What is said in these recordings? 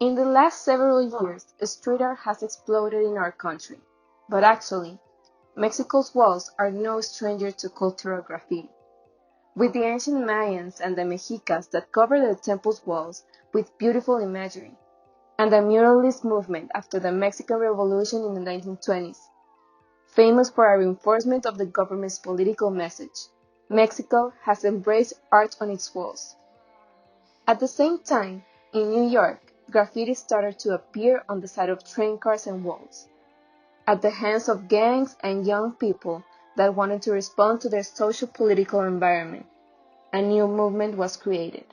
In the last several years, street art has exploded in our country. But actually, Mexico's walls are no stranger to cultural graffiti. With the ancient Mayans and the Mexicas that covered the temple's walls with beautiful imagery, and the muralist movement after the Mexican Revolution in the 1920s, famous for a reinforcement of the government's political message, Mexico has embraced art on its walls. At the same time, in New York, graffiti started to appear on the side of train cars and walls, at the hands of gangs and young people that wanted to respond to their social-political environment. A new movement was created.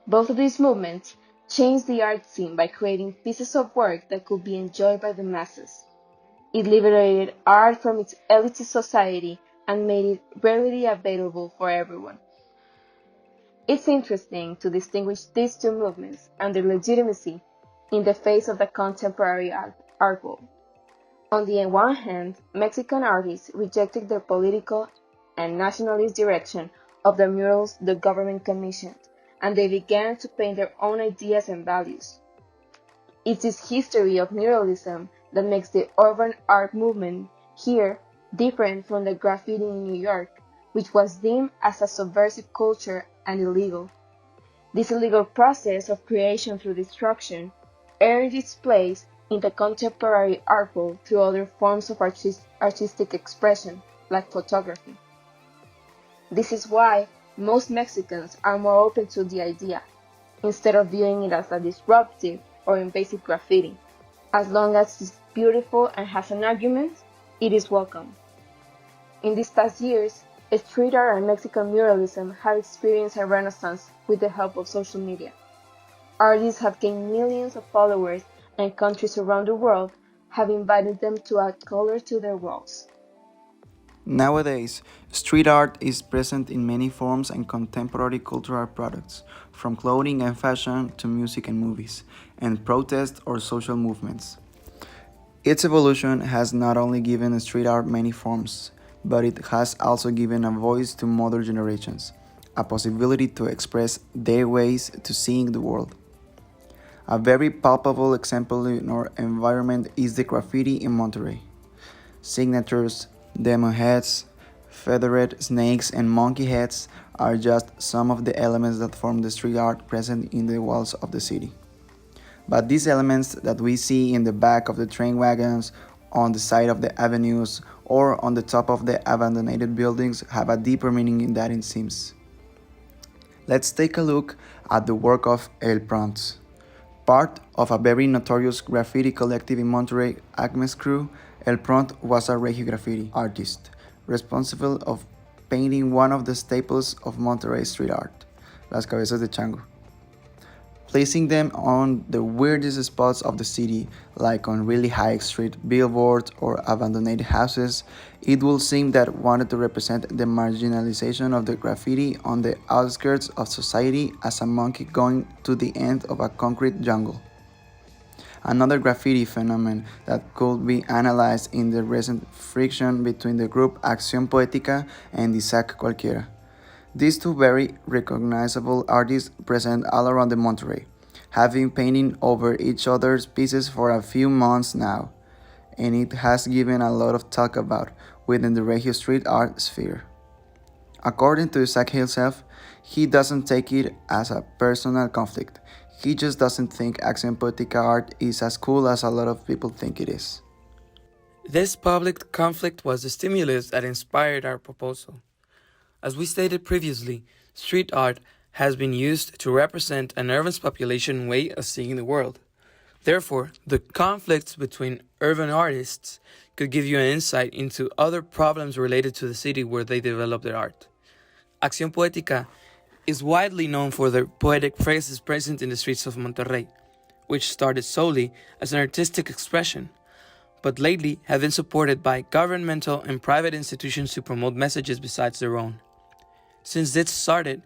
Both of these movements changed the art scene by creating pieces of work that could be enjoyed by the masses. It liberated art from its elitist society and made it readily available for everyone. It's interesting to distinguish these two movements and their legitimacy in the face of the contemporary art world. On the one hand, Mexican artists rejected the political and nationalist direction of the murals the government commissioned, and they began to paint their own ideas and values. It's this history of muralism that makes the urban art movement here different from the graffiti in New York, which was deemed as a subversive culture and illegal. This illegal process of creation through destruction earned its place in the contemporary art world through other forms of artistic expression, like photography. This is why most Mexicans are more open to the idea, instead of viewing it as a disruptive or invasive graffiti. As long as it's beautiful and has an argument, it is welcome. In these past years, street art and Mexican muralism have experienced a renaissance with the help of social media. Artists have gained millions of followers, and countries around the world have invited them to add color to their walls. Nowadays, street art is present in many forms and contemporary cultural products, from clothing and fashion to music and movies, and protests or social movements. Its evolution has not only given street art many forms, but it has also given a voice to modern generations, a possibility to express their ways to seeing the world. A very palpable example in our environment is the graffiti in Monterrey. Signatures, demon heads, feathered snakes, and monkey heads are just some of the elements that form the street art present in the walls of the city. But these elements that we see in the back of the train wagons, on the side of the avenues, or on the top of the abandoned buildings have a deeper meaning in that it seems. Let's take a look at the work of El Prompt. Part of a very notorious graffiti collective in Monterrey, Acme's crew, El Prompt was a Regio graffiti artist, responsible of painting one of the staples of Monterrey street art, las cabezas de chango, placing them on the weirdest spots of the city, like on really high street billboards or abandoned houses. It would seem that wanted to represent the marginalization of the graffiti on the outskirts of society as a monkey going to the end of a concrete jungle. Another graffiti phenomenon that could be analyzed in the recent friction between the group Acción Poética and Isaac Cualquiera. These two very recognizable artists present all around the Monterrey, have been painting over each other's pieces for a few months now, and it has given a lot of talk about within the Regio street art sphere. According to Isaac himself, he doesn't take it as a personal conflict. He just doesn't think Acción Poética art is as cool as a lot of people think it is. This public conflict was the stimulus that inspired our proposal. As we stated previously, street art has been used to represent an urban population way of seeing the world. Therefore, the conflicts between urban artists could give you an insight into other problems related to the city where they develop their art. Acción Poética is widely known for their poetic phrases present in the streets of Monterrey, which started solely as an artistic expression, but lately have been supported by governmental and private institutions to promote messages besides their own. Since this started,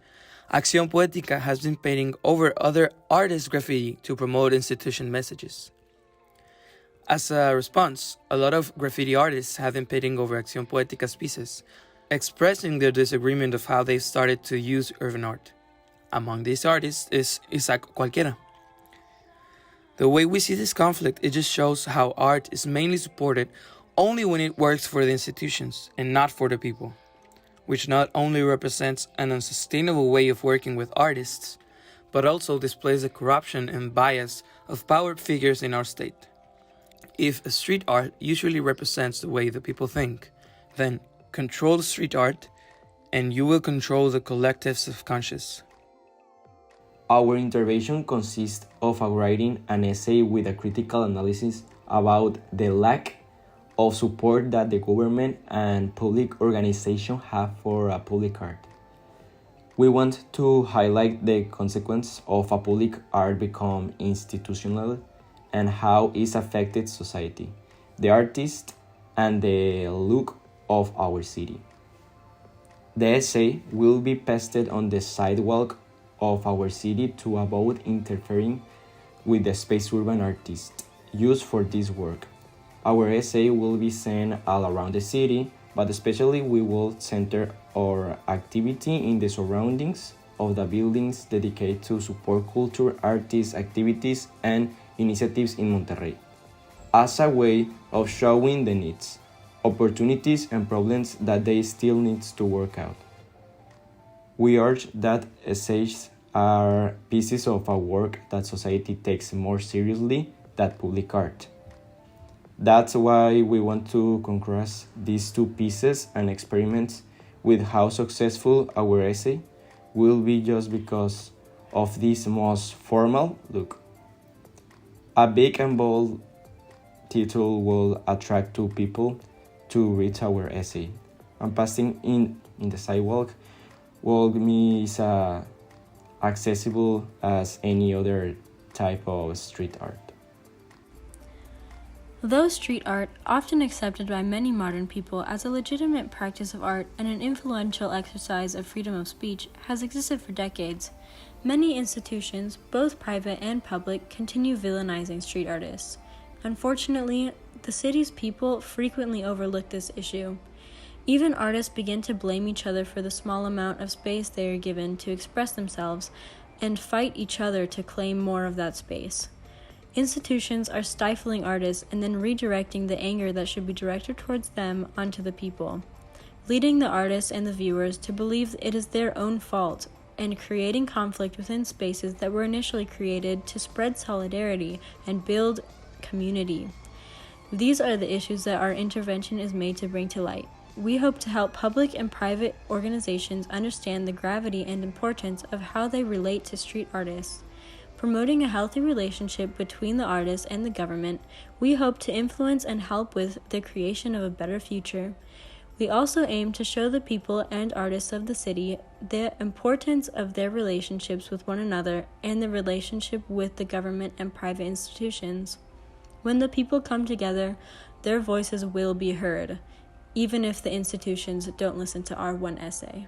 Acción Poética has been painting over other artists' graffiti to promote institution messages. As a response, a lot of graffiti artists have been painting over Acción Poética's pieces, expressing their disagreement of how they started to use urban art. Among these artists is Isaac Cualquiera. The way we see this conflict, it just shows how art is mainly supported only when it works for the institutions and not for the people, which not only represents an unsustainable way of working with artists, but also displays the corruption and bias of powered figures in our state. If street art usually represents the way the people think, then control street art and you will control the collective subconscious. Our intervention consists of writing an essay with a critical analysis about the lack of support that the government and public organizations have for public art. We want to highlight the consequence of a public art become institutional and how it's affected society, the artist, and the look of our city. The essay will be pasted on the sidewalk of our city to avoid interfering with the space urban artists used for this work. Our essay will be sent all around the city, but especially we will center our activity in the surroundings of the buildings dedicated to support culture, artists, activities, and initiatives in Monterrey, as a way of showing the needs, opportunities, and problems that they still need to work out. We urge that essays are pieces of a work that society takes more seriously than public art. That's why we want to contrast these two pieces and experiment with how successful our essay will be just because of this most formal look. A big and bold title will attract two people to read our essay, and passing in the sidewalk will be as accessible as any other type of street art. Though street art, often accepted by many modern people as a legitimate practice of art and an influential exercise of freedom of speech, has existed for decades, many institutions, both private and public, continue villainizing street artists. Unfortunately, the city's people frequently overlook this issue. Even artists begin to blame each other for the small amount of space they are given to express themselves and fight each other to claim more of that space. Institutions are stifling artists and then redirecting the anger that should be directed towards them onto the people, leading the artists and the viewers to believe it is their own fault and creating conflict within spaces that were initially created to spread solidarity and build community. These are the issues that our intervention is made to bring to light. We hope to help public and private organizations understand the gravity and importance of how they relate to street artists. Promoting a healthy relationship between the artists and the government, we hope to influence and help with the creation of a better future. We also aim to show the people and artists of the city the importance of their relationships with one another and the relationship with the government and private institutions. When the people come together, their voices will be heard, even if the institutions don't listen to our one essay.